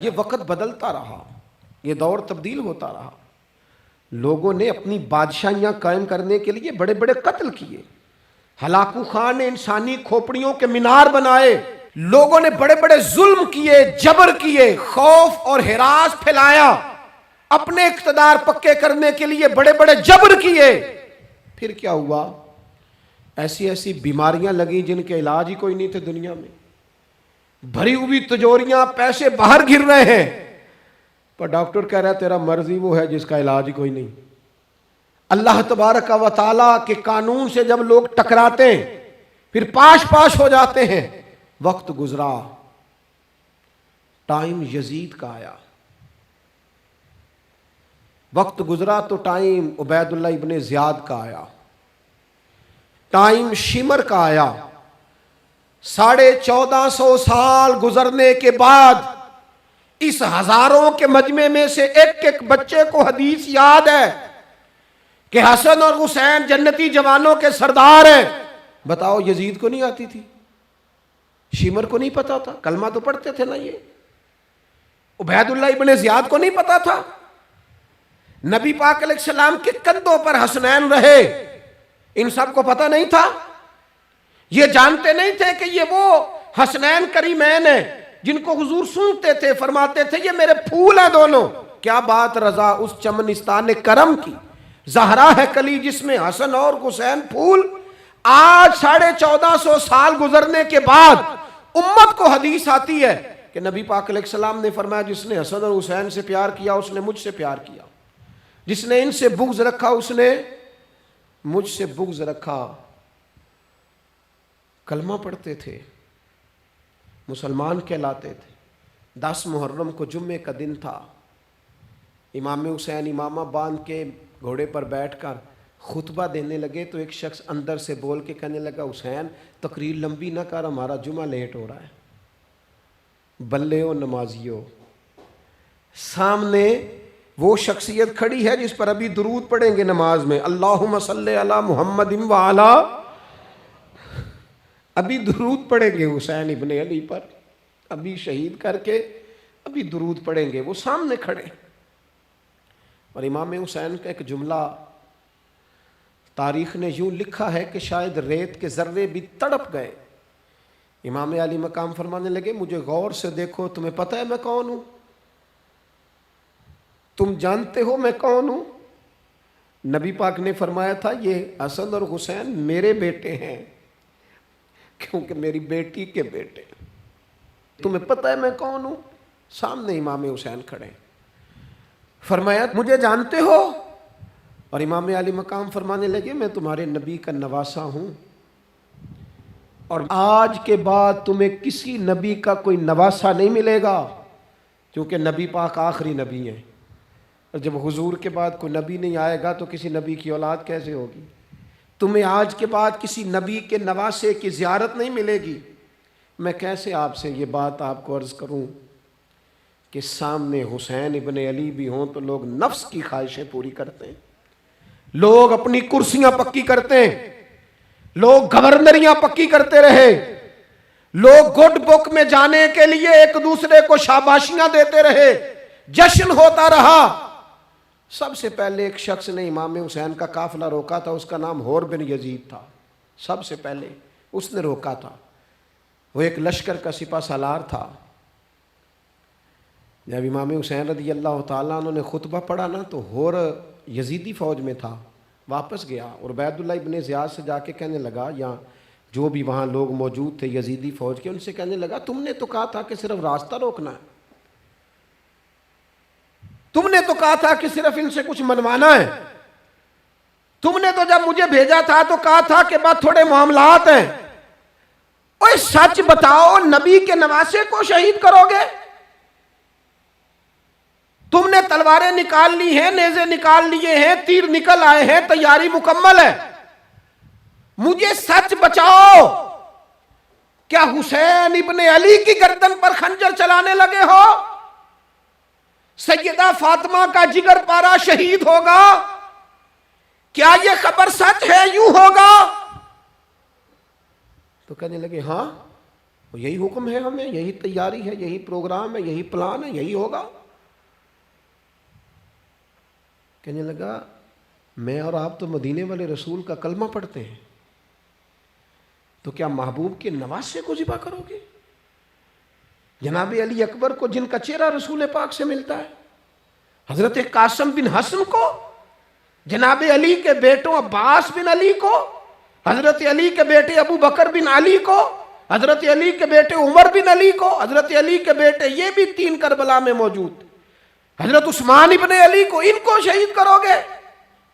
یہ وقت بدلتا رہا، یہ دور تبدیل ہوتا رہا، لوگوں نے اپنی بادشاہیاں قائم کرنے کے لیے بڑے بڑے قتل کیے، ہلاکو خان نے انسانی کھوپڑیوں کے مینار بنائے، لوگوں نے بڑے بڑے ظلم کیے، جبر کیے، خوف اور ہراس پھیلایا، اپنے اقتدار پکے کرنے کے لیے بڑے بڑے جبر کیے۔ پھر کیا ہوا؟ ایسی ایسی بیماریاں لگیں جن کے علاج ہی کوئی نہیں تھے دنیا میں، بھری ہوئی تجوریاں، پیسے باہر گر رہے ہیں، پر ڈاکٹر کہہ رہا ہے تیرا مرض ہی وہ ہے جس کا علاج ہی کوئی نہیں۔ اللہ تبارک و تعالیٰ کے قانون سے جب لوگ ٹکراتے ہیں پھر پاش پاش ہو جاتے ہیں۔ وقت گزرا، ٹائم یزید کا آیا، وقت گزرا تو ٹائم عبید اللہ ابن زیاد کا آیا، ٹائم شمر کا آیا۔ 1450 سال گزرنے کے بعد اس ہزاروں کے مجمع میں سے ایک ایک بچے کو حدیث یاد ہے کہ حسن اور حسین جنتی جوانوں کے سردار ہیں۔ بتاؤ، یزید کو نہیں آتی تھی؟ شمر کو نہیں پتا تھا؟ کلمہ تو پڑھتے تھے نا یہ؟ عبید اللہ ابن زیاد کو نہیں پتا تھا؟ نبی پاک علیہ السلام کے کندھوں پر حسنین رہے، ان سب کو پتہ نہیں تھا؟ یہ جانتے نہیں تھے کہ یہ وہ حسنین کریمین ہیں جن کو حضور سنتے تھے، فرماتے تھے یہ میرے پھول ہیں دونوں؟ کیا بات رضا اس چمنستان کرم کی، زہرا ہے کلی جس میں حسن اور حسین پھول۔ آج 1450 سال گزرنے کے بعد امت کو حدیث آتی ہے کہ نبی پاک علیہ السلام نے فرمایا جس نے حسن اور حسین سے پیار کیا اس نے مجھ سے پیار کیا، جس نے ان سے بغض رکھا اس نے مجھ سے بغض رکھا۔ کلمہ پڑھتے تھے، مسلمان کہلاتے تھے۔ 10 محرم کو جمعے کا دن تھا، امام حسین امامہ باندھ کے گھوڑے پر بیٹھ کر خطبہ دینے لگے تو ایک شخص اندر سے بول کے کہنے لگا حسین تقریر لمبی نہ کر، ہمارا جمعہ لیٹ ہو رہا ہے۔ بلے و نمازیوں، سامنے وہ شخصیت کھڑی ہے جس پر ابھی درود پڑھیں گے نماز میں، اللہم صلی علی محمد وعلی، ابھی درود پڑھیں گے حسین ابن علی پر، ابھی شہید کر کے ابھی درود پڑھیں گے، وہ سامنے کھڑے۔ اور امام حسین کا ایک جملہ تاریخ نے یوں لکھا ہے کہ شاید ریت کے ذرے بھی تڑپ گئے۔ امام علی مقام فرمانے لگے مجھے غور سے دیکھو، تمہیں پتہ ہے میں کون ہوں؟ تم جانتے ہو میں کون ہوں؟ نبی پاک نے فرمایا تھا یہ حسن اور حسین میرے بیٹے ہیں کیونکہ میری بیٹی کے بیٹے۔ تمہیں پتہ ہے میں کون ہوں؟ سامنے امام حسین کھڑے، فرمایا مجھے جانتے ہو؟ اور امام علی مقام فرمانے لگے میں تمہارے نبی کا نواسا ہوں، اور آج کے بعد تمہیں کسی نبی کا کوئی نواسا نہیں ملے گا، کیونکہ نبی پاک آخری نبی ہیں، اور جب حضور کے بعد کوئی نبی نہیں آئے گا تو کسی نبی کی اولاد کیسے ہوگی؟ تمہیں آج کے بعد کسی نبی کے نواسے کی زیارت نہیں ملے گی۔ میں کیسے آپ سے یہ بات آپ کو عرض کروں کہ سامنے حسین ابن علی بھی ہوں تو لوگ نفس کی خواہشیں پوری کرتے ہیں، لوگ اپنی کرسیاں پکی کرتے ہیں، لوگ گورنریاں پکی کرتے رہے، لوگ گڈ بک میں جانے کے لیے ایک دوسرے کو شاباشیاں دیتے رہے، جشن ہوتا رہا۔ سب سے پہلے ایک شخص نے امام حسین کا قافلہ روکا تھا، اس کا نام حور بن یزید تھا، سب سے پہلے اس نے روکا تھا، وہ ایک لشکر کا سپہ سالار تھا۔ جب امام حسین رضی اللہ تعالیٰ عنہ نے خطبہ پڑھا نا تو حور یزیدی فوج میں تھا، واپس گیا اور عبید اللہ ابن زیاد سے جا کے کہنے لگا، یا جو بھی وہاں لوگ موجود تھے یزیدی فوج کے، ان سے کہنے لگا تم نے تو کہا تھا کہ صرف راستہ روکنا ہے، تم نے تو کہا تھا کہ صرف ان سے کچھ منوانا ہے، تم نے تو جب مجھے بھیجا تھا تو کہا تھا کہ بعد تھوڑے معاملات ہیں، اوہ سچ بتاؤ نبی کے نواسے کو شہید کرو گے؟ تم نے تلواریں نکال لی ہیں، نیزے نکال لیے ہیں، تیر نکل آئے ہیں، تیاری مکمل ہے، مجھے سچ بچاؤ، کیا حسین ابن علی کی گردن پر خنجر چلانے لگے ہو؟ سیدہ فاطمہ کا جگر پارا شہید ہوگا، کیا یہ خبر سچ ہے؟ یوں ہوگا؟ تو کہنے لگے ہاں تو یہی حکم ہے ہمیں، یہی تیاری ہے، یہی پروگرام ہے، یہی پلان ہے، یہی ہوگا۔ کہنے لگا میں اور آپ تو مدینے والے رسول کا کلمہ پڑھتے ہیں، تو کیا محبوب کے نواسے کو ذبح کرو گے؟ جناب علی اکبر کو، جن کا چہرہ رسول پاک سے ملتا ہے، حضرت قاسم بن حسن کو، جناب علی کے بیٹوں عباس بن علی کو، حضرت علی کے بیٹے ابو بکر بن علی کو، حضرت علی کے بیٹے عمر بن علی کو، حضرت علی کے بیٹے یہ بھی 3 کربلا میں موجود، حضرت عثمان ابن علی کو، ان کو شہید کرو گے؟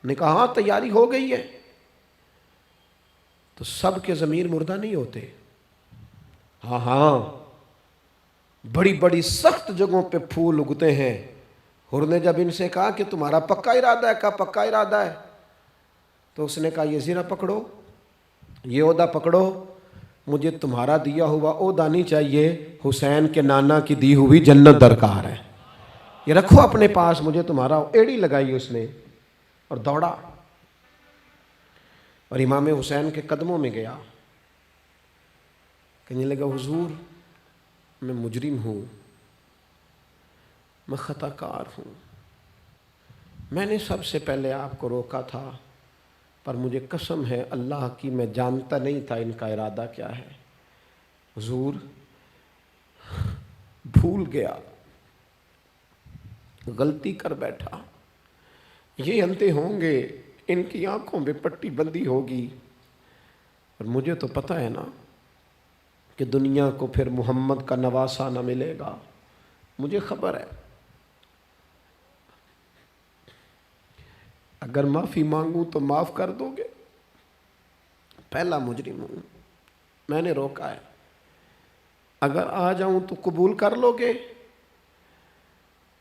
نے کہا ہاں تیاری ہو گئی ہے۔ تو سب کے ضمیر مردہ نہیں ہوتے، ہاں ہاں بڑی بڑی سخت جگہوں پہ پھول اگتے ہیں۔ حر نے جب ان سے کہا کہ تمہارا پکا ارادہ ہے، کہا پکا ارادہ ہے، تو اس نے کہا یہ زیرہ پکڑو، یہ عہدہ پکڑو، مجھے تمہارا دیا ہوا عہدہ نہیں چاہیے، حسین کے نانا کی دی ہوئی جنت درکار ہے، یہ رکھو اپنے پاس، مجھے تمہارا۔ ایڑی لگائی اس نے اور دوڑا اور امام حسین کے قدموں میں گیا، کہنے لگا حضور میں مجرم ہوں، میں خطا کار ہوں، میں نے سب سے پہلے آپ کو روکا تھا، پر مجھے قسم ہے اللہ کی میں جانتا نہیں تھا ان کا ارادہ کیا ہے، حضور بھول گیا، غلطی کر بیٹھا، یہ اندھے ہوں گے، ان کی آنکھوں میں پٹی بندی ہوگی، اور مجھے تو پتہ ہے نا کہ دنیا کو پھر محمد کا نواسہ نہ ملے گا، مجھے خبر ہے، اگر معافی مانگوں تو معاف کر دو گے، پہلا مجرم ہوں، میں نے روکا ہے، اگر آ جاؤں تو قبول کر لو گے؟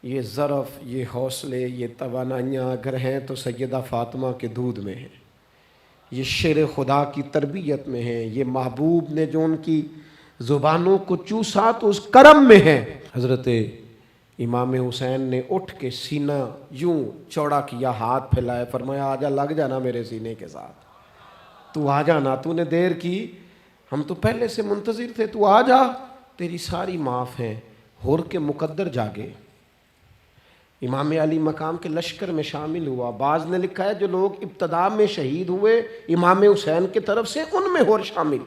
یہ ظرف، یہ حوصلے، یہ توانائیاں اگر ہیں تو سیدہ فاطمہ کے دودھ میں ہیں، یہ شیر خدا کی تربیت میں ہیں، یہ محبوب نے جو ان کی زبانوں کو چوسا تو اس کرم میں ہے۔ حضرت امام حسین نے اٹھ کے سینہ یوں چوڑا کیا، ہاتھ پھیلائے، فرمایا آجا، لگ جانا میرے سینے کے ساتھ، تو آ جانا، تو نے دیر کی، ہم تو پہلے سے منتظر تھے، تو آ جا، تیری ساری معاف ہیں۔ حر کے مقدر جاگے، امام علی مقام کے لشکر میں شامل ہوا۔ بعض نے لکھا ہے جو لوگ ابتدا میں شہید ہوئے امام حسین کی طرف سے، ان میں حر شامل۔